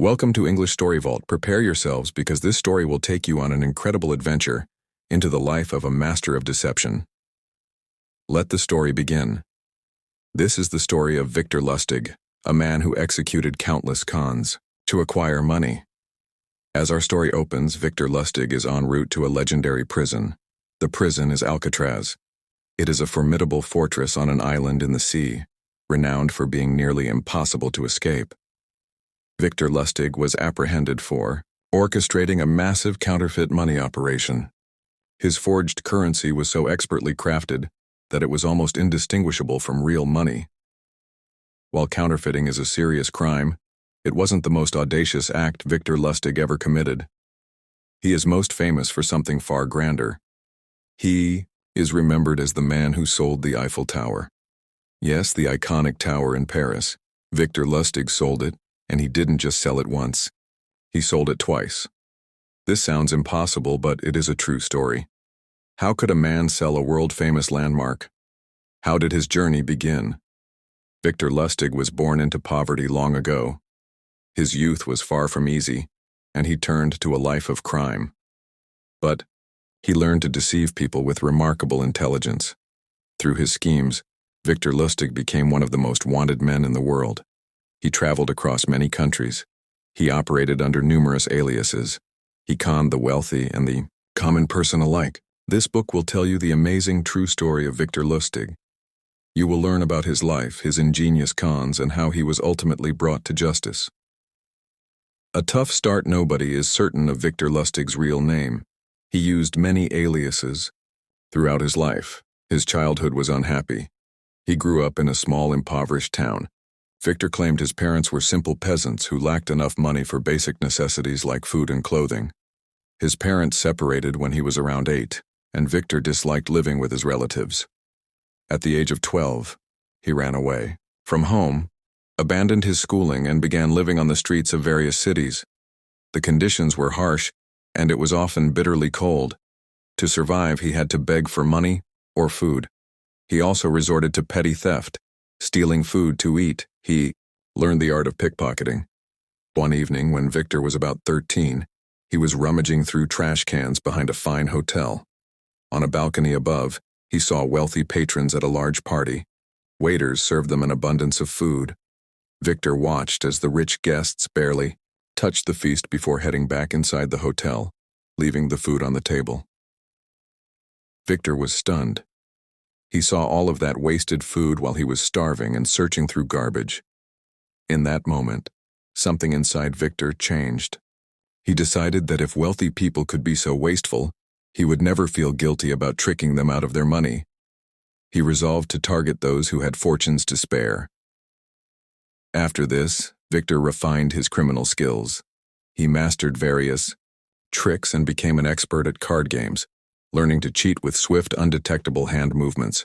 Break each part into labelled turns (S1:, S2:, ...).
S1: Welcome to English Story Vault. Prepare yourselves because this story will take you on an incredible adventure into the life of a master of deception. Let the story begin. This is the story of Victor Lustig, a man who executed countless cons to acquire money. As our story opens, Victor Lustig is en route to a legendary prison. The prison is Alcatraz. It is a formidable fortress on an island in the sea, renowned for being nearly impossible to escape. Victor Lustig was apprehended for orchestrating a massive counterfeit money operation. His forged currency was so expertly crafted that it was almost indistinguishable from real money. While counterfeiting is a serious crime, it wasn't the most audacious act Victor Lustig ever committed. He is most famous for something far grander. He is remembered as the man who sold the Eiffel Tower. Yes, the iconic tower in Paris. Victor Lustig sold it, and he didn't just sell it once. He sold it twice. This sounds impossible, but it is a true story. How could a man sell a world-famous landmark? How did his journey begin? Victor Lustig was born into poverty long ago. His youth was far from easy, and he turned to a life of crime. But he learned to deceive people with remarkable intelligence. Through his schemes, Victor Lustig became one of the most wanted men in the world. He traveled across many countries. He operated under numerous aliases. He conned the wealthy and the common person alike. This book will tell you the amazing true story of Victor Lustig. You will learn about his life, his ingenious cons, and how he was ultimately brought to justice. A tough start. Nobody is certain of Victor Lustig's real name. He used many aliases. Throughout his life, his childhood was unhappy. He grew up in a small, impoverished town. Victor claimed his parents were simple peasants who lacked enough money for basic necessities like food and clothing. His parents separated when he was around 8, and Victor disliked living with his relatives. At the age of 12, he ran away from home, abandoned his schooling, and began living on the streets of various cities. The conditions were harsh, and it was often bitterly cold. To survive, he had to beg for money or food. He also resorted to petty theft, stealing food to eat. He learned the art of pickpocketing. One evening, when Victor was about 13, he was rummaging through trash cans behind a fine hotel. On a balcony above, he saw wealthy patrons at a large party. Waiters served them an abundance of food. Victor watched as the rich guests barely touched the feast before heading back inside the hotel, leaving the food on the table. Victor was stunned. He saw all of that wasted food while he was starving and searching through garbage. In that moment, something inside Victor changed. He decided that if wealthy people could be so wasteful, he would never feel guilty about tricking them out of their money. He resolved to target those who had fortunes to spare. After this, Victor refined his criminal skills. He mastered various tricks and became an expert at card games, learning to cheat with swift, undetectable hand movements.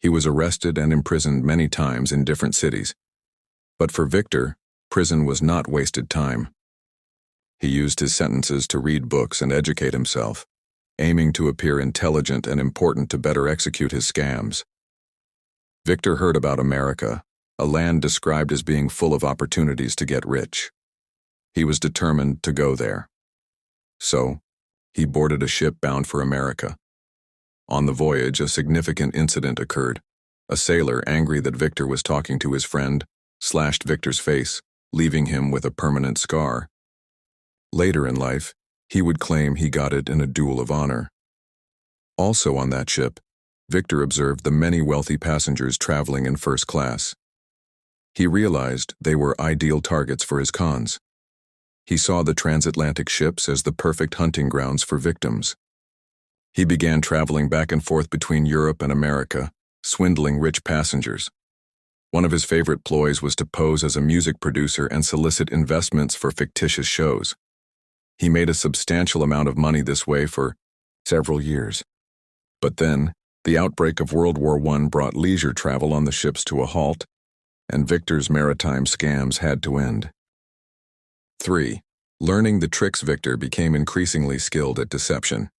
S1: He was arrested and imprisoned many times in different cities. But for Victor, prison was not wasted time. He used his sentences to read books and educate himself, aiming to appear intelligent and important to better execute his scams. Victor heard about America, a land described as being full of opportunities to get rich. He was determined to go there. So, he boarded a ship bound for America. On the voyage, a significant incident occurred. A sailor, angry that Victor was talking to his friend, slashed Victor's face, leaving him with a permanent scar. Later in life, he would claim he got it in a duel of honor. Also on that ship, Victor observed the many wealthy passengers traveling in first class. He realized they were ideal targets for his cons. He saw the transatlantic ships as the perfect hunting grounds for victims. He began traveling back and forth between Europe and America, swindling rich passengers. One of his favorite ploys was to pose as a music producer and solicit investments for fictitious shows. He made a substantial amount of money this way for several years. But then, the outbreak of World War I brought leisure travel on the ships to a halt, and Victor's maritime scams had to end. 3. Learning the tricks. Victor became increasingly skilled at deception.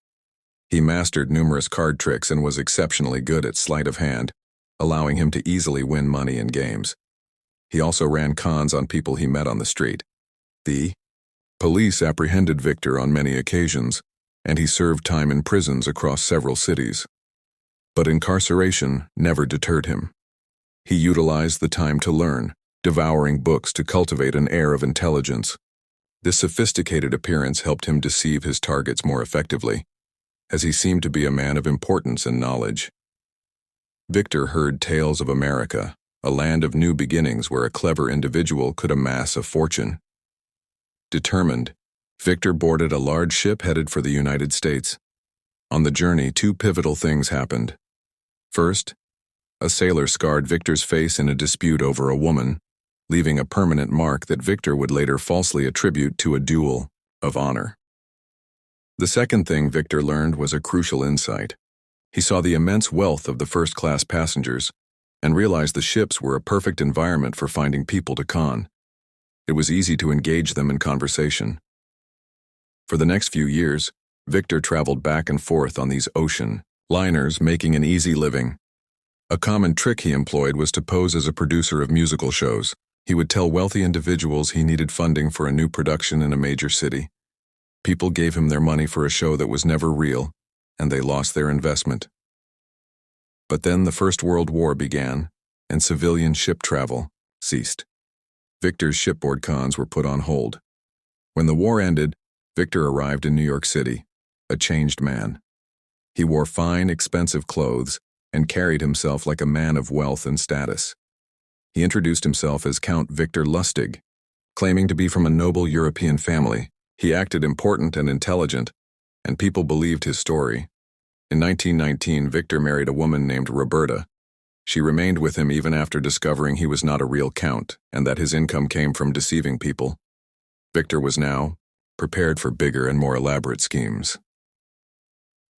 S1: He mastered numerous card tricks and was exceptionally good at sleight of hand, allowing him to easily win money in games. He also ran cons on people he met on the street. The police apprehended Victor on many occasions, and he served time in prisons across several cities. But incarceration never deterred him. He utilized the time to learn, devouring books to cultivate an air of intelligence. This sophisticated appearance helped him deceive his targets more effectively, as he seemed to be a man of importance and knowledge. Victor heard tales of America, a land of new beginnings where a clever individual could amass a fortune. Determined, Victor boarded a large ship headed for the United States. On the journey, two pivotal things happened. First, a sailor scarred Victor's face in a dispute over a woman, leaving a permanent mark that Victor would later falsely attribute to a duel of honor. The second thing Victor learned was a crucial insight. He saw the immense wealth of the first-class passengers and realized the ships were a perfect environment for finding people to con. It was easy to engage them in conversation. For the next few years, Victor traveled back and forth on these ocean liners, making an easy living. A common trick he employed was to pose as a producer of musical shows. He would tell wealthy individuals he needed funding for a new production in a major city. People gave him their money for a show that was never real, and they lost their investment. But then the First World War began, and civilian ship travel ceased. Victor's shipboard cons were put on hold. When the war ended, Victor arrived in New York City, a changed man. He wore fine, expensive clothes and carried himself like a man of wealth and status. He introduced himself as Count Victor Lustig, claiming to be from a noble European family. He acted important and intelligent, and people believed his story. In 1919, Victor married a woman named Roberta. She remained with him even after discovering he was not a real count and that his income came from deceiving people. Victor was now prepared for bigger and more elaborate schemes.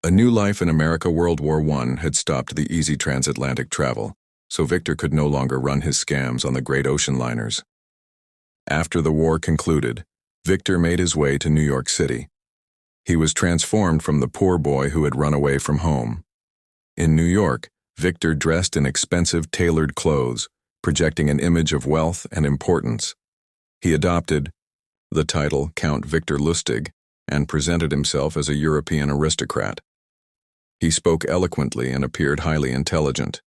S1: A new life in America. World War I had stopped the easy transatlantic travel, so Victor could no longer run his scams on the great ocean liners. After the war concluded, Victor made his way to New York City. He was transformed from the poor boy who had run away from home. In New York, Victor dressed in expensive tailored clothes, projecting an image of wealth and importance. He adopted the title Count Victor Lustig and presented himself as a European aristocrat. He spoke eloquently and appeared highly intelligent.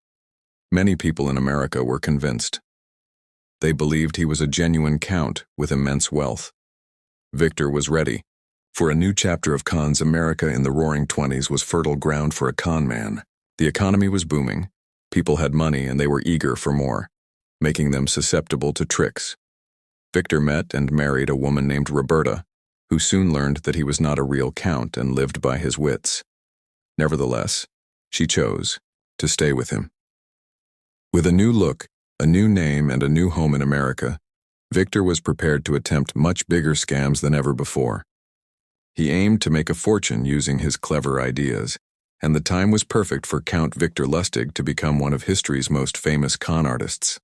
S1: Many people in America were convinced. They believed he was a genuine count with immense wealth. Victor was ready. For a new chapter of cons. America in the Roaring '20s was fertile ground for a con man. The economy was booming, people had money and they were eager for more, making them susceptible to tricks. Victor met and married a woman named Roberta, who soon learned that he was not a real count and lived by his wits. Nevertheless, she chose to stay with him. With a new look, a new name, and a new home in America, Victor was prepared to attempt much bigger scams than ever before. He aimed to make a fortune using his clever ideas, and the time was perfect for Count Victor Lustig to become one of history's most famous con artists.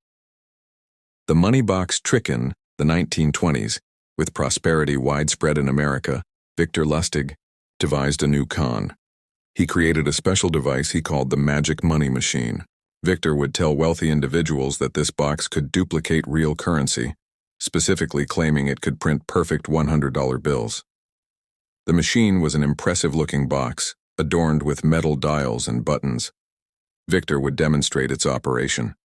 S1: The money box trick. In the 1920s, with prosperity widespread in America, Victor Lustig devised a new con. He created a special device he called the magic money machine. Victor would tell wealthy individuals that this box could duplicate real currency, specifically claiming it could print perfect $100 bills. The machine was an impressive-looking box, adorned with metal dials and buttons. Victor would demonstrate its operation.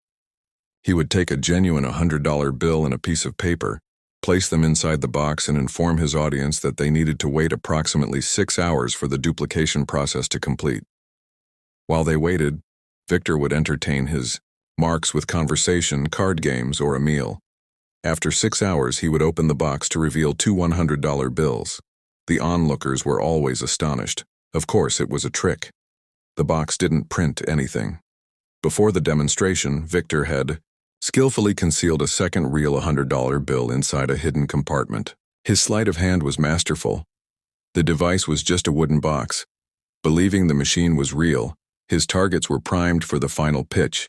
S1: He would take a genuine $100 bill and a piece of paper, place them inside the box, and inform his audience that they needed to wait approximately 6 hours for the duplication process to complete. While they waited, Victor would entertain his marks with conversation, card games, or a meal. After 6 hours, he would open the box to reveal 2 $100 bills. The onlookers were always astonished. Of course, it was a trick. The box didn't print anything. Before the demonstration, Victor had skillfully concealed a second real $100 bill inside a hidden compartment. His sleight of hand was masterful. The device was just a wooden box. Believing the machine was real, his targets were primed for the final pitch.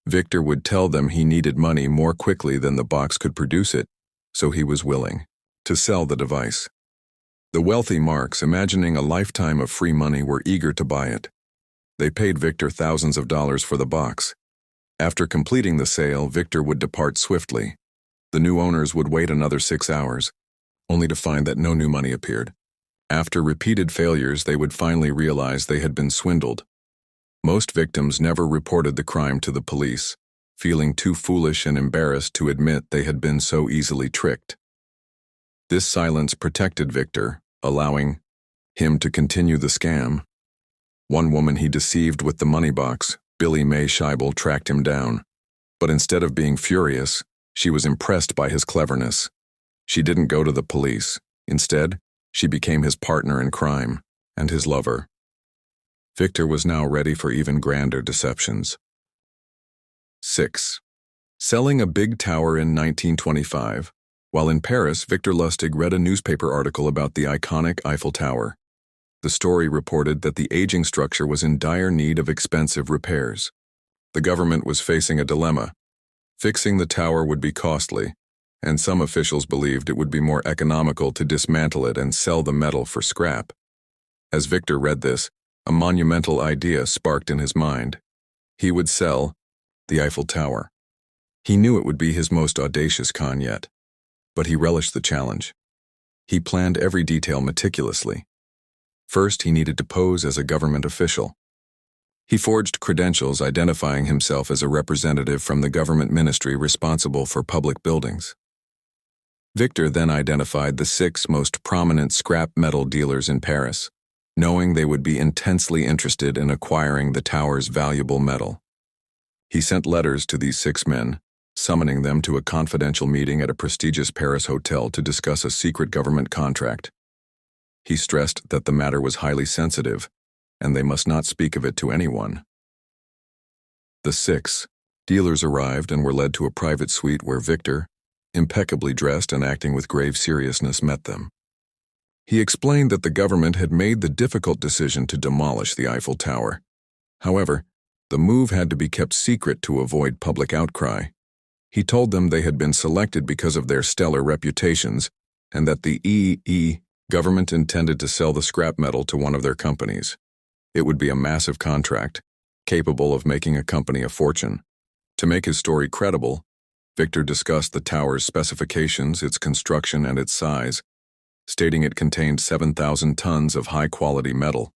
S1: Victor would tell them he needed money more quickly than the box could produce it, so he was willing to sell the device. The wealthy marks, imagining a lifetime of free money, were eager to buy it. They paid Victor thousands of dollars for the box. After completing the sale, Victor would depart swiftly. The new owners would wait another 6 hours, only to find that no new money appeared. After repeated failures, they would finally realize they had been swindled. Most victims never reported the crime to the police, feeling too foolish and embarrassed to admit they had been so easily tricked. This silence protected Victor, allowing him to continue the scam. One woman he deceived with the money box, Billy Mae Scheibel, tracked him down. But instead of being furious, she was impressed by his cleverness. She didn't go to the police. Instead, she became his partner in crime and his lover. Victor was now ready for even grander deceptions. 6. Selling a big tower in 1925. While in Paris, Victor Lustig read a newspaper article about the iconic Eiffel Tower. The story reported that the aging structure was in dire need of expensive repairs. The government was facing a dilemma. Fixing the tower would be costly, and some officials believed it would be more economical to dismantle it and sell the metal for scrap. As Victor read this, a monumental idea sparked in his mind. He would sell the Eiffel Tower. He knew it would be his most audacious con yet, but he relished the challenge. He planned every detail meticulously. First, he needed to pose as a government official. He forged credentials identifying himself as a representative from the government ministry responsible for public buildings. Victor then identified the 6 most prominent scrap metal dealers in Paris, knowing they would be intensely interested in acquiring the tower's valuable metal. He sent letters to these 6 men, summoning them to a confidential meeting at a prestigious Paris hotel to discuss a secret government contract. He stressed that the matter was highly sensitive, and they must not speak of it to anyone. The 6 dealers arrived and were led to a private suite where Victor, impeccably dressed and acting with grave seriousness, met them. He explained that the government had made the difficult decision to demolish the Eiffel Tower. However, the move had to be kept secret to avoid public outcry. He told them they had been selected because of their stellar reputations and that the government intended to sell the scrap metal to one of their companies. It would be a massive contract, capable of making a company a fortune. To make his story credible, Victor discussed the tower's specifications, its construction, and its size, stating it contained 7,000 tons of high-quality metal.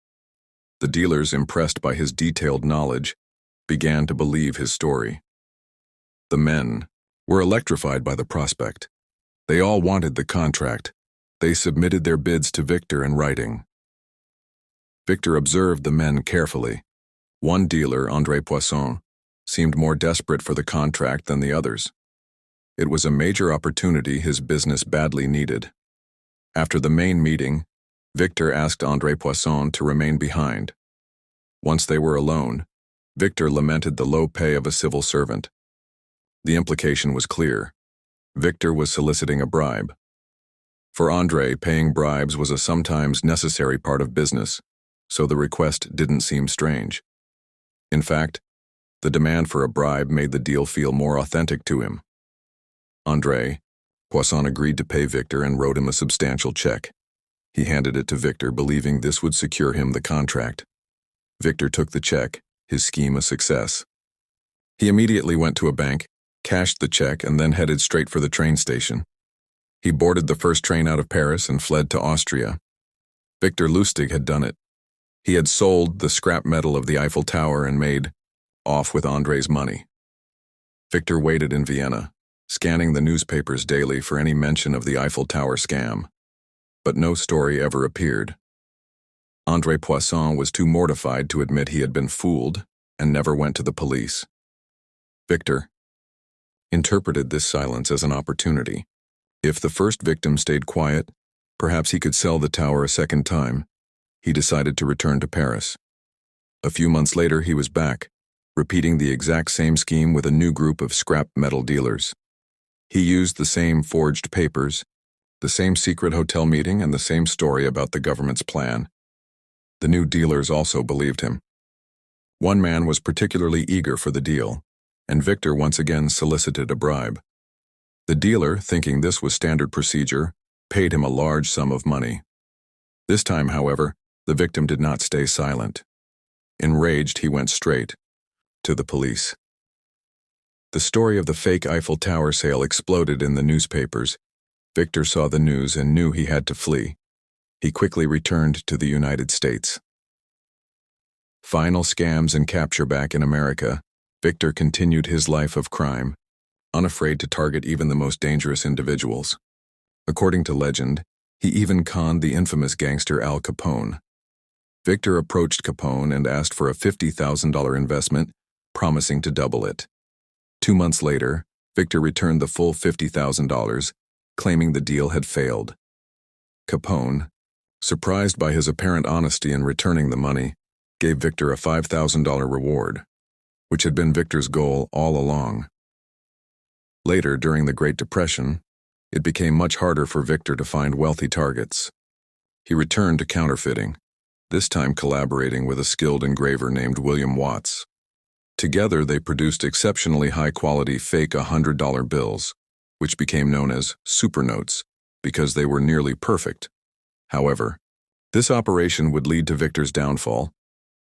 S1: The dealers, impressed by his detailed knowledge, began to believe his story. The men were electrified by the prospect. They all wanted the contract. They submitted their bids to Victor in writing. Victor observed the men carefully. One dealer, André Poisson, seemed more desperate for the contract than the others. It was a major opportunity his business badly needed. After the main meeting, Victor asked André Poisson to remain behind. Once they were alone, Victor lamented the low pay of a civil servant. The implication was clear. Victor was soliciting a bribe. For André, paying bribes was a sometimes necessary part of business, so the request didn't seem strange. In fact, the demand for a bribe made the deal feel more authentic to him. André Poisson agreed to pay Victor and wrote him a substantial check. He handed it to Victor, believing this would secure him the contract. Victor took the check, his scheme a success. He immediately went to a bank, cashed the check, and then headed straight for the train station. He boarded the first train out of Paris and fled to Austria. Victor Lustig had done it. He had sold the scrap metal of the Eiffel Tower and made off with André's money. Victor waited in Vienna, scanning the newspapers daily for any mention of the Eiffel Tower scam. But no story ever appeared. André Poisson was too mortified to admit he had been fooled and never went to the police. Victor interpreted this silence as an opportunity. If the first victim stayed quiet, perhaps he could sell the tower a second time. He decided to return to Paris. A few months later, he was back, repeating the exact same scheme with a new group of scrap metal dealers. He used the same forged papers, the same secret hotel meeting, and the same story about the government's plan. The new dealers also believed him. One man was particularly eager for the deal, and Victor once again solicited a bribe. The dealer, thinking this was standard procedure, paid him a large sum of money. This time, however, the victim did not stay silent. Enraged, he went straight to the police. The story of the fake Eiffel Tower sale exploded in the newspapers. Victor saw the news and knew he had to flee. He quickly returned to the United States. Final scams and capture back in America, Victor continued his life of crime, unafraid to target even the most dangerous individuals. According to legend, he even conned the infamous gangster Al Capone. Victor approached Capone and asked for a $50,000 investment, promising to double it. 2 months later, Victor returned the full $50,000, claiming the deal had failed. Capone, surprised by his apparent honesty in returning the money, gave Victor a $5,000 reward, which had been Victor's goal all along. Later, during the Great Depression, it became much harder for Victor to find wealthy targets. He returned to counterfeiting, this time collaborating with a skilled engraver named William Watts. Together, they produced exceptionally high-quality fake $100 bills, which became known as super notes because they were nearly perfect. However, this operation would lead to Victor's downfall.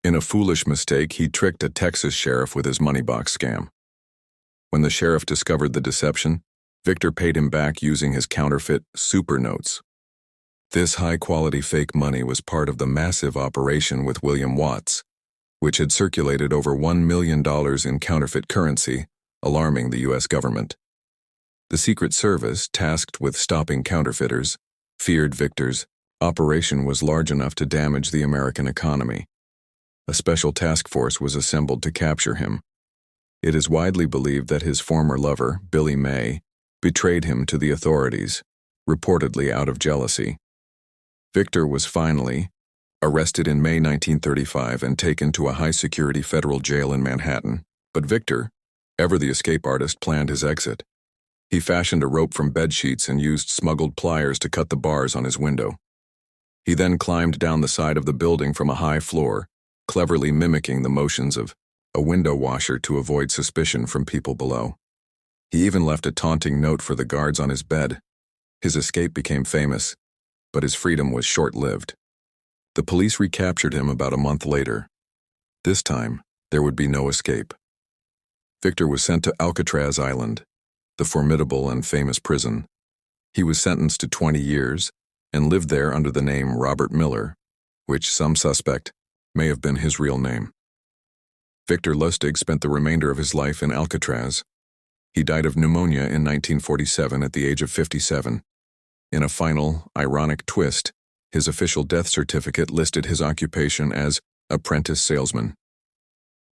S1: In a foolish mistake, he tricked a Texas sheriff with his money box scam. When the sheriff discovered the deception, Victor paid him back using his counterfeit super notes. This high-quality fake money was part of the massive operation with William Watts, which had circulated over $1 million in counterfeit currency, alarming the U.S. government. The Secret Service, tasked with stopping counterfeiters, feared Victor's operation was large enough to damage the American economy. A special task force was assembled to capture him. It is widely believed that his former lover, Billy May, betrayed him to the authorities, reportedly out of jealousy. Victor was finally arrested in May 1935 and taken to a high-security federal jail in Manhattan. But Victor, ever the escape artist, planned his exit. He fashioned a rope from bedsheets and used smuggled pliers to cut the bars on his window. He then climbed down the side of the building from a high floor, cleverly mimicking the motions of a window washer to avoid suspicion from people below. He even left a taunting note for the guards on his bed. His escape became famous, but his freedom was short-lived. The police recaptured him about a month later. This time, there would be no escape. Victor was sent to Alcatraz Island, the formidable and famous prison. He was sentenced to 20 years and lived there under the name Robert Miller, which some suspect may have been his real name. Victor Lustig spent the remainder of his life in Alcatraz. He died of pneumonia in 1947 at the age of 57. In a final, ironic twist, his official death certificate listed his occupation as apprentice salesman.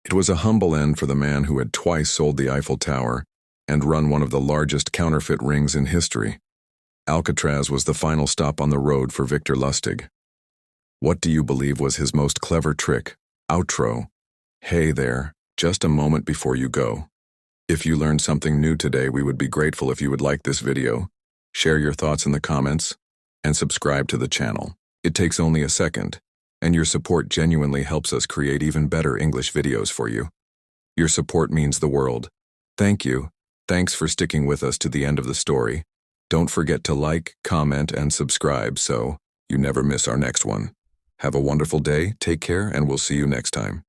S1: It was a humble end for the man who had twice sold the Eiffel Tower and run one of the largest counterfeit rings in history. Alcatraz was the final stop on the road for Victor Lustig. What do you believe was his most clever trick? Outro. Hey there, just a moment before you go. If you learned something new today, we would be grateful if you would like this video, share your thoughts in the comments, and subscribe to the channel. It takes only a second, and your support genuinely helps us create even better English videos for you. Your support means the world. Thank you. Thanks for sticking with us to the end of the story. Don't forget to like, comment, and subscribe so you never miss our next one. Have a wonderful day, take care, and we'll see you next time.